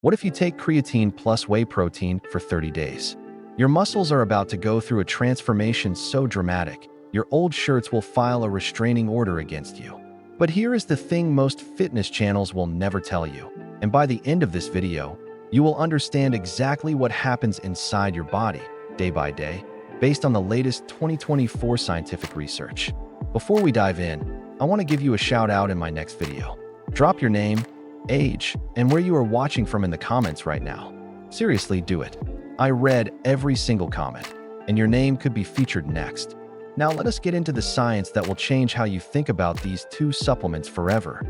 What if you take creatine plus whey protein for 30 days? Your muscles are about to go through a transformation so dramatic, your old shirts will file a restraining order against you. But here is the thing most fitness channels will never tell you. And by the end of this video, you will understand exactly what happens inside your body, day by day, based on the latest 2024 scientific research. Before we dive in, I want to give you a shout out in my next video. Drop your name, age, and where you are watching from in the comments right now. Seriously, do it. I read every single comment, and your name could be featured next. Now let us get into the science that will change how you think about these two supplements forever.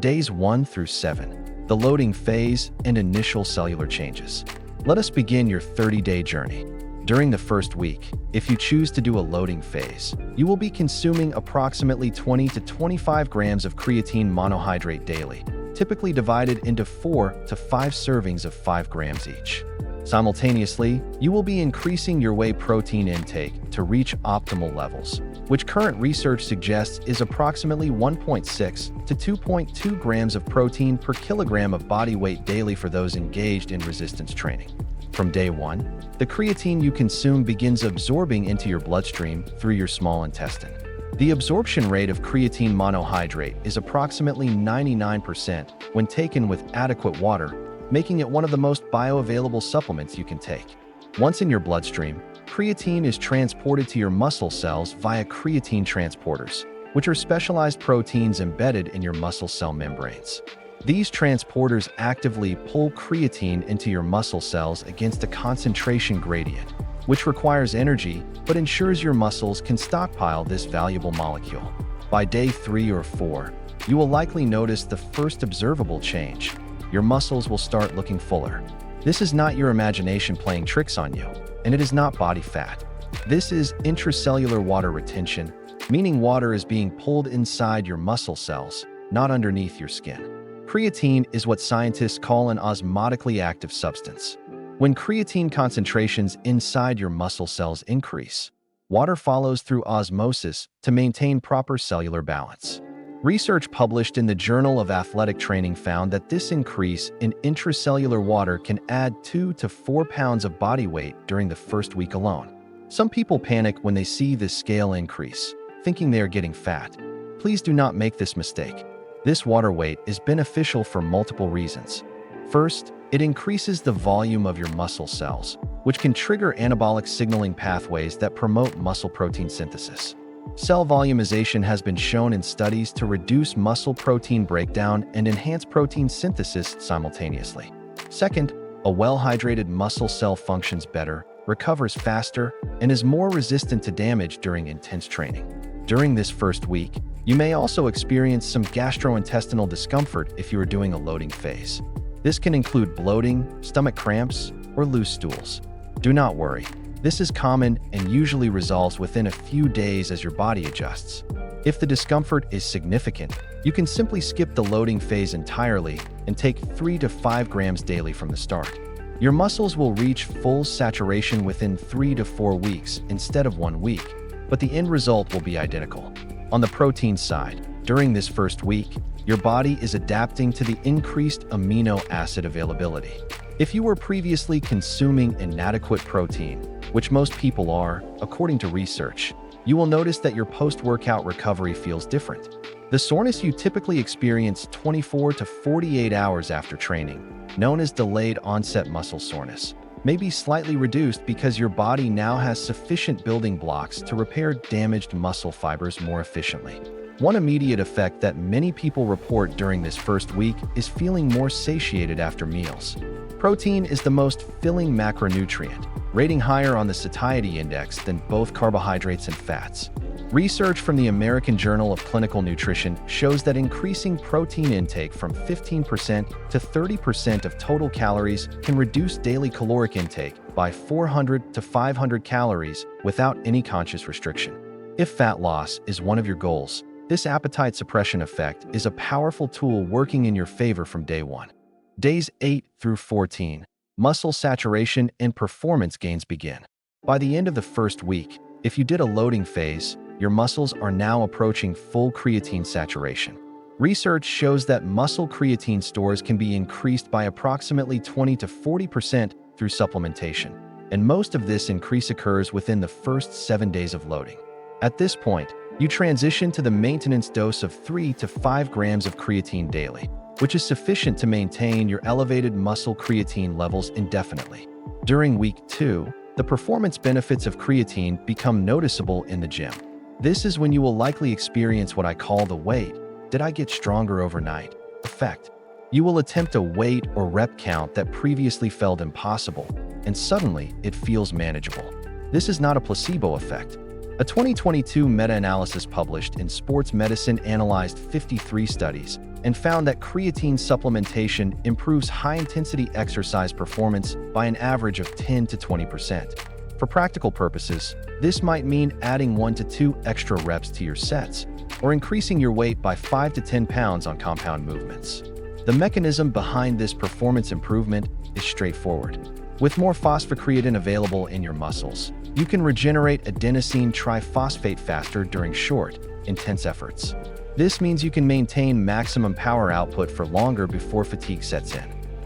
Days 1 through 7, the loading phase and initial cellular changes. Let us begin your 30-day journey. During the first week, if you choose to do a loading phase, you will be consuming approximately 20 to 25 grams of creatine monohydrate daily, typically divided into 4 to 5 servings of 5 grams each. Simultaneously, you will be increasing your whey protein intake to reach optimal levels, which current research suggests is approximately 1.6 to 2.2 grams of protein per kilogram of body weight daily for those engaged in resistance training. From day 1, the creatine you consume begins absorbing into your bloodstream through your small intestine. The absorption rate of creatine monohydrate is approximately 99% when taken with adequate water, making it one of the most bioavailable supplements you can take. Once in your bloodstream, creatine is transported to your muscle cells via creatine transporters, which are specialized proteins embedded in your muscle cell membranes. These transporters actively pull creatine into your muscle cells against a concentration gradient, which requires energy but ensures your muscles can stockpile this valuable molecule. By day 3 or 4, you will likely notice the first observable change. Your muscles will start looking fuller. This is not your imagination playing tricks on you, and it is not body fat. This is intracellular water retention, meaning water is being pulled inside your muscle cells, not underneath your skin. Creatine is what scientists call an osmotically active substance. When creatine concentrations inside your muscle cells increase, water follows through osmosis to maintain proper cellular balance. Research published in the Journal of Athletic Training found that this increase in intracellular water can add 2 to 4 pounds of body weight during the first week alone. Some people panic when they see this scale increase, thinking they are getting fat. Please do not make this mistake. This water weight is beneficial for multiple reasons. First, it increases the volume of your muscle cells, which can trigger anabolic signaling pathways that promote muscle protein synthesis. Cell volumization has been shown in studies to reduce muscle protein breakdown and enhance protein synthesis simultaneously. Second, a well-hydrated muscle cell functions better, recovers faster, and is more resistant to damage during intense training. During this first week, you may also experience some gastrointestinal discomfort if you are doing a loading phase. This can include bloating, stomach cramps, or loose stools. Do not worry. This is common and usually resolves within a few days as your body adjusts. If the discomfort is significant, you can simply skip the loading phase entirely and take 3 to 5 grams daily from the start. Your muscles will reach full saturation within 3 to 4 weeks instead of 1 week, but the end result will be identical. On the protein side, during this first week, your body is adapting to the increased amino acid availability. If you were previously consuming inadequate protein, which most people are, according to research, you will notice that your post-workout recovery feels different. The soreness you typically experience 24 to 48 hours after training, known as delayed onset muscle soreness, may be slightly reduced because your body now has sufficient building blocks to repair damaged muscle fibers more efficiently. One immediate effect that many people report during this first week is feeling more satiated after meals. Protein is the most filling macronutrient, rating higher on the satiety index than both carbohydrates and fats. Research from the American Journal of Clinical Nutrition shows that increasing protein intake from 15% to 30% of total calories can reduce daily caloric intake by 400 to 500 calories without any conscious restriction. If fat loss is one of your goals, this appetite suppression effect is a powerful tool working in your favor from day 1. Days 8 through 14, muscle saturation and performance gains begin. By the end of the first week, if you did a loading phase, your muscles are now approaching full creatine saturation. Research shows that muscle creatine stores can be increased by approximately 20 to 40% through supplementation, and most of this increase occurs within the first 7 days of loading. At this point, you transition to the maintenance dose of 3 to 5 grams of creatine daily, which is sufficient to maintain your elevated muscle creatine levels indefinitely. During week 2, the performance benefits of creatine become noticeable in the gym. This is when you will likely experience what I call the "wait, did I get stronger overnight?" effect. You will attempt a weight or rep count that previously felt impossible, and suddenly it feels manageable. This is not a placebo effect. A 2022 meta-analysis published in Sports Medicine analyzed 53 studies and found that creatine supplementation improves high-intensity exercise performance by an average of 10 to 20%. For practical purposes, this might mean adding 1 to 2 extra reps to your sets, or increasing your weight by 5 to 10 pounds on compound movements. The mechanism behind this performance improvement is straightforward. With more phosphocreatine available in your muscles, you can regenerate adenosine triphosphate faster during short, intense efforts. This means you can maintain maximum power output for longer before fatigue sets in.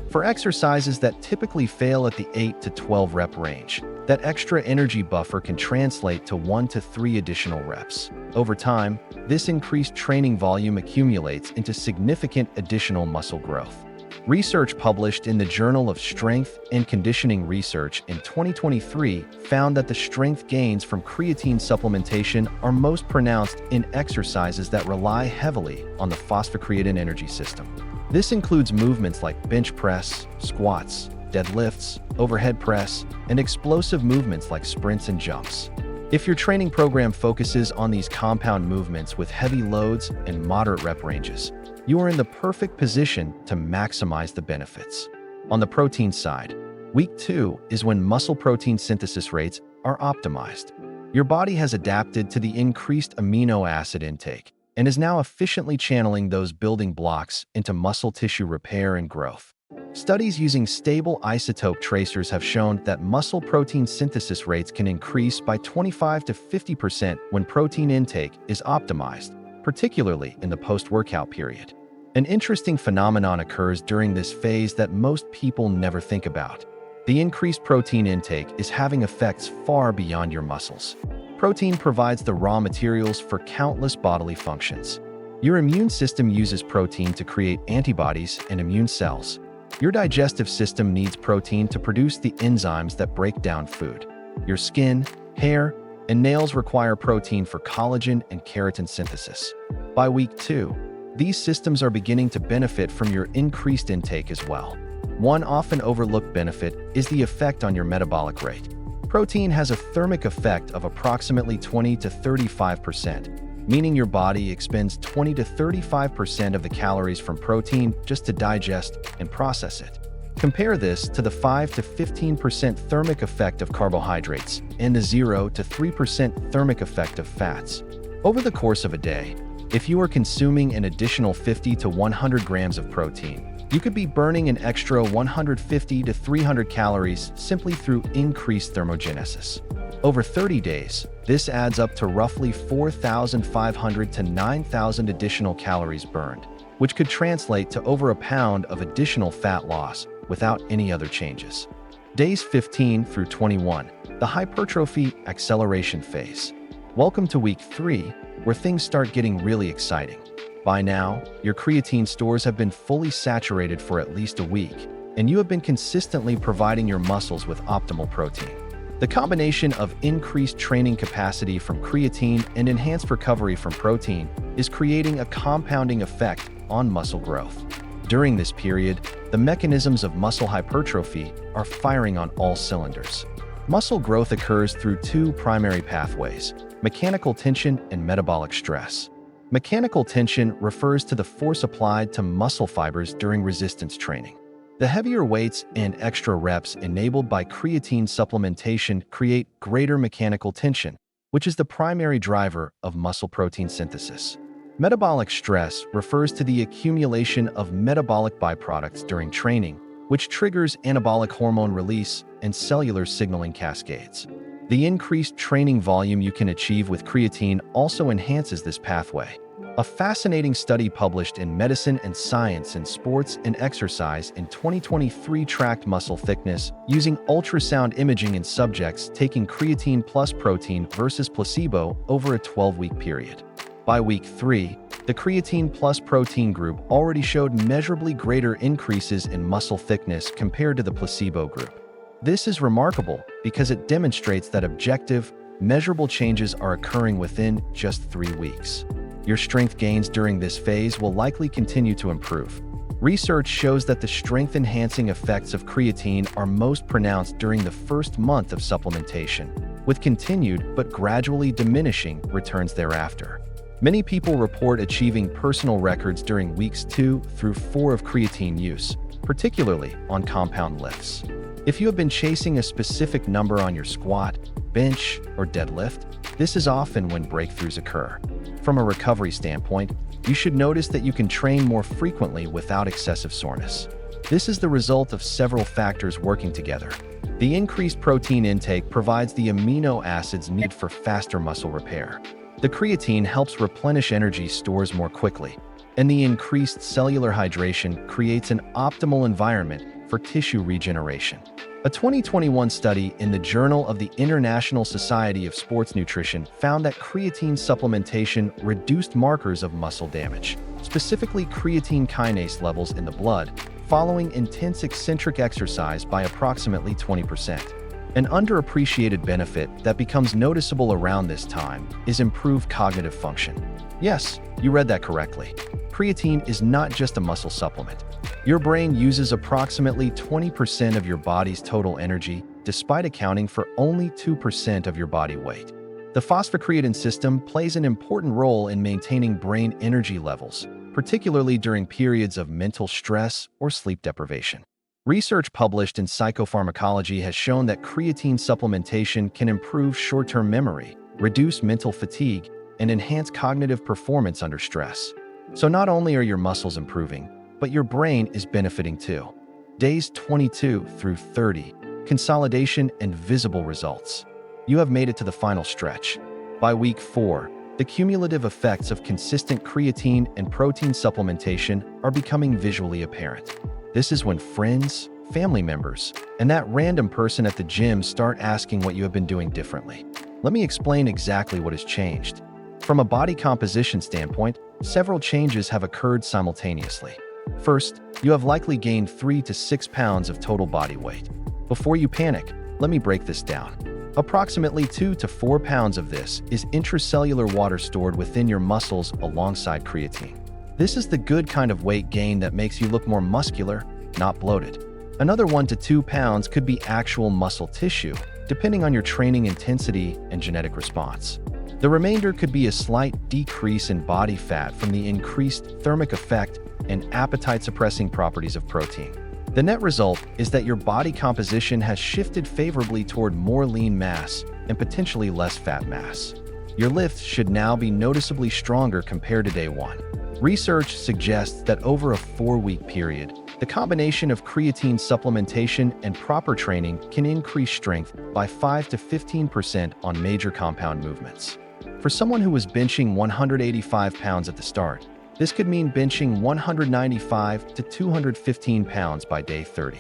For exercises that typically fail at the 8 to 12 rep range, that extra energy buffer can translate to 1 to 3 additional reps. Over time, this increased training volume accumulates into significant additional muscle growth. Research published in the Journal of Strength and Conditioning Research in 2023 found that the strength gains from creatine supplementation are most pronounced in exercises that rely heavily on the phosphocreatine energy system. This includes movements like bench press, squats, deadlifts, overhead press, and explosive movements like sprints and jumps. If your training program focuses on these compound movements with heavy loads and moderate rep ranges, you are in the perfect position to maximize the benefits. On the protein side, week 2 is when muscle protein synthesis rates are optimized. Your body has adapted to the increased amino acid intake and is now efficiently channeling those building blocks into muscle tissue repair and growth. Studies using stable isotope tracers have shown that muscle protein synthesis rates can increase by 25 to 50% when protein intake is optimized, particularly in the post-workout period. An interesting phenomenon occurs during this phase that most people never think about. The increased protein intake is having effects far beyond your muscles. Protein provides the raw materials for countless bodily functions. Your immune system uses protein to create antibodies and immune cells. Your digestive system needs protein to produce the enzymes that break down food. Your skin, hair, and nails require protein for collagen and keratin synthesis. By week 2, these systems are beginning to benefit from your increased intake as well. One often overlooked benefit is the effect on your metabolic rate. Protein has a thermic effect of approximately 20 to 35%, meaning your body expends 20 to 35% of the calories from protein just to digest and process it. Compare this to the 5 to 15% thermic effect of carbohydrates and the 0 to 3% thermic effect of fats. Over the course of a day, if you are consuming an additional 50 to 100 grams of protein, you could be burning an extra 150 to 300 calories simply through increased thermogenesis. Over 30 days, this adds up to roughly 4,500 to 9,000 additional calories burned, which could translate to over a pound of additional fat loss without any other changes. Days 15 through 21, the hypertrophy acceleration phase. Welcome to week 3, where things start getting really exciting. By now, your creatine stores have been fully saturated for at least a week, and you have been consistently providing your muscles with optimal protein. The combination of increased training capacity from creatine and enhanced recovery from protein is creating a compounding effect on muscle growth. During this period, the mechanisms of muscle hypertrophy are firing on all cylinders. Muscle growth occurs through 2 primary pathways: mechanical tension and metabolic stress. Mechanical tension refers to the force applied to muscle fibers during resistance training. The heavier weights and extra reps enabled by creatine supplementation create greater mechanical tension, which is the primary driver of muscle protein synthesis. Metabolic stress refers to the accumulation of metabolic byproducts during training, which triggers anabolic hormone release and cellular signaling cascades. The increased training volume you can achieve with creatine also enhances this pathway. A fascinating study published in Medicine and Science in Sports and Exercise in 2023 tracked muscle thickness using ultrasound imaging in subjects taking creatine plus protein versus placebo over a 12-week period. By week 3, the creatine plus protein group already showed measurably greater increases in muscle thickness compared to the placebo group. This is remarkable because it demonstrates that objective, measurable changes are occurring within just 3 weeks. Your strength gains during this phase will likely continue to improve. Research shows that the strength-enhancing effects of creatine are most pronounced during the first month of supplementation, with continued but gradually diminishing returns thereafter. Many people report achieving personal records during weeks 2 through 4 of creatine use, particularly on compound lifts. If you have been chasing a specific number on your squat, bench, or deadlift, this is often when breakthroughs occur. From a recovery standpoint, you should notice that you can train more frequently without excessive soreness. This is the result of several factors working together. The increased protein intake provides the amino acids needed for faster muscle repair. The creatine helps replenish energy stores more quickly, and the increased cellular hydration creates an optimal environment for tissue regeneration. A 2021 study in the Journal of the International Society of Sports Nutrition found that creatine supplementation reduced markers of muscle damage, specifically creatine kinase levels in the blood, following intense eccentric exercise by approximately 20%. An underappreciated benefit that becomes noticeable around this time is improved cognitive function. Yes, you read that correctly. Creatine is not just a muscle supplement. Your brain uses approximately 20% of your body's total energy, despite accounting for only 2% of your body weight. The phosphocreatine system plays an important role in maintaining brain energy levels, particularly during periods of mental stress or sleep deprivation. Research published in Psychopharmacology has shown that creatine supplementation can improve short-term memory, reduce mental fatigue, and enhance cognitive performance under stress. So not only are your muscles improving, but your brain is benefiting too. Days 22 through 30, consolidation and visible results. You have made it to the final stretch. By week 4, the cumulative effects of consistent creatine and protein supplementation are becoming visually apparent. This is when friends, family members, and that random person at the gym start asking what you have been doing differently. Let me explain exactly what has changed. From a body composition standpoint, several changes have occurred simultaneously. First, you have likely gained 3 to 6 pounds of total body weight. Before you panic, let me break this down. Approximately 2 to 4 pounds of this is intracellular water stored within your muscles alongside creatine. This is the good kind of weight gain that makes you look more muscular, not bloated. Another 1 to 2 pounds could be actual muscle tissue, depending on your training intensity and genetic response. The remainder could be a slight decrease in body fat from the increased thermic effect and appetite-suppressing properties of protein. The net result is that your body composition has shifted favorably toward more lean mass and potentially less fat mass. Your lifts should now be noticeably stronger compared to day 1. Research suggests that over a 4-week period, the combination of creatine supplementation and proper training can increase strength by 5 to 15% on major compound movements. For someone who was benching 185 pounds at the start, this could mean benching 195 to 215 pounds by day 30.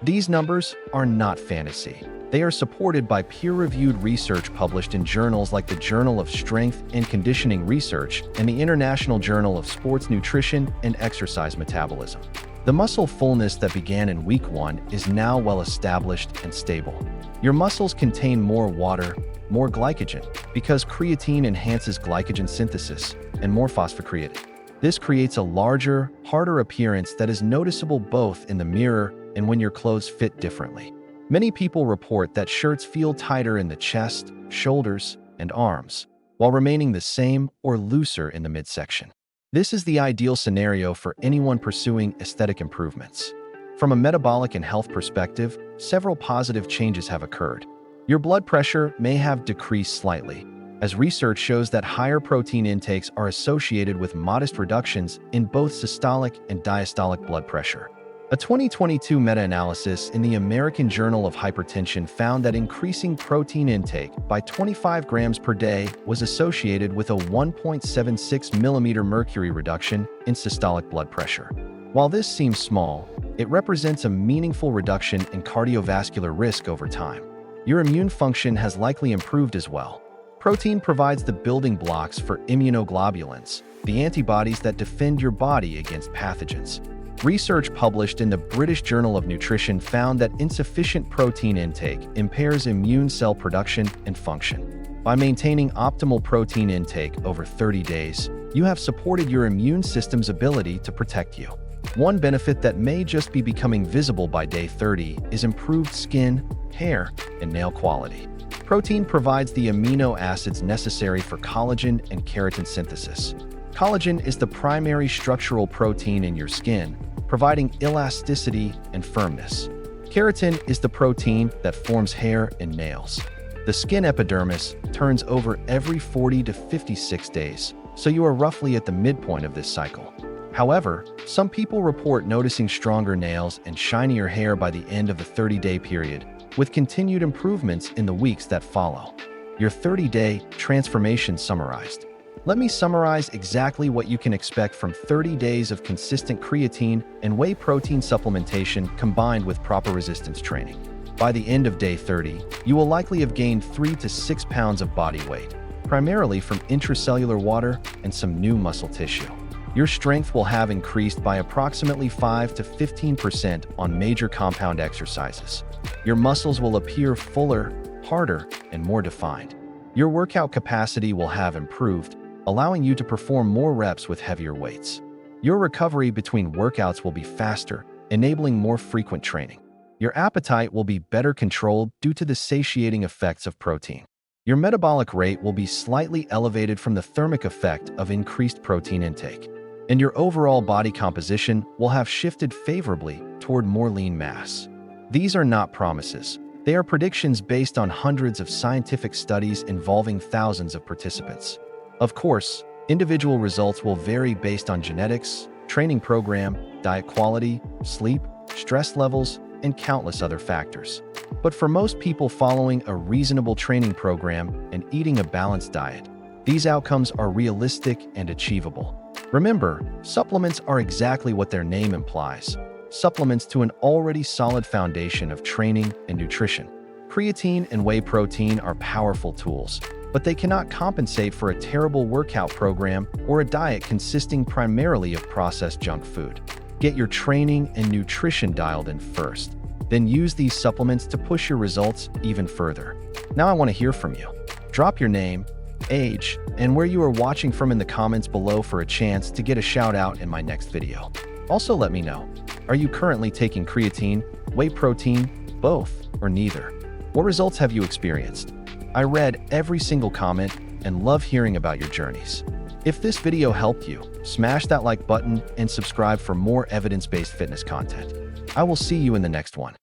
These numbers are not fantasy. They are supported by peer-reviewed research published in journals like the Journal of Strength and Conditioning Research and the International Journal of Sports Nutrition and Exercise Metabolism. The muscle fullness that began in week 1 is now well established and stable. Your muscles contain more water, more glycogen, because creatine enhances glycogen synthesis, and more phosphocreatine. This creates a larger, harder appearance that is noticeable both in the mirror and when your clothes fit differently. Many people report that shirts feel tighter in the chest, shoulders, and arms, while remaining the same or looser in the midsection. This is the ideal scenario for anyone pursuing aesthetic improvements. From a metabolic and health perspective, several positive changes have occurred. Your blood pressure may have decreased slightly, as research shows that higher protein intakes are associated with modest reductions in both systolic and diastolic blood pressure. A 2022 meta-analysis in the American Journal of Hypertension found that increasing protein intake by 25 grams per day was associated with a 1.76 millimeter mercury reduction in systolic blood pressure. While this seems small, it represents a meaningful reduction in cardiovascular risk over time. Your immune function has likely improved as well. Protein provides the building blocks for immunoglobulins, the antibodies that defend your body against pathogens. Research published in the British Journal of Nutrition found that insufficient protein intake impairs immune cell production and function. By maintaining optimal protein intake over 30 days, you have supported your immune system's ability to protect you. One benefit that may just be becoming visible by day 30 is improved skin, hair, and nail quality. Protein provides the amino acids necessary for collagen and keratin synthesis. Collagen is the primary structural protein in your skin, providing elasticity and firmness. Keratin is the protein that forms hair and nails. The skin epidermis turns over every 40 to 56 days, so you are roughly at the midpoint of this cycle. However, some people report noticing stronger nails and shinier hair by the end of the 30-day period, with continued improvements in the weeks that follow. Your 30-day transformation summarized. Let me summarize exactly what you can expect from 30 days of consistent creatine and whey protein supplementation combined with proper resistance training. By the end of day 30, you will likely have gained 3 to 6 pounds of body weight, primarily from intracellular water and some new muscle tissue. Your strength will have increased by approximately 5 to 15% on major compound exercises. Your muscles will appear fuller, harder, and more defined. Your workout capacity will have improved, allowing you to perform more reps with heavier weights. Your recovery between workouts will be faster, enabling more frequent training. Your appetite will be better controlled due to the satiating effects of protein. Your metabolic rate will be slightly elevated from the thermic effect of increased protein intake. And your overall body composition will have shifted favorably toward more lean mass. These are not promises. They are predictions based on hundreds of scientific studies involving thousands of participants. Of course, individual results will vary based on genetics, training program, diet quality, sleep, stress levels, and countless other factors. But for most people following a reasonable training program and eating a balanced diet, these outcomes are realistic and achievable. Remember, supplements are exactly what their name implies: supplements to an already solid foundation of training and nutrition. Creatine and whey protein are powerful tools, but they cannot compensate for a terrible workout program or a diet consisting primarily of processed junk food. Get your training and nutrition dialed in first, then use these supplements to push your results even further. Now I want to hear from you. Drop your name, age, and where you are watching from in the comments below for a chance to get a shout out in my next video. Also let me know, are you currently taking creatine, whey protein, both, or neither? What results have you experienced? I read every single comment and love hearing about your journeys. If this video helped you, smash that like button and subscribe for more evidence-based fitness content. I will see you in the next one.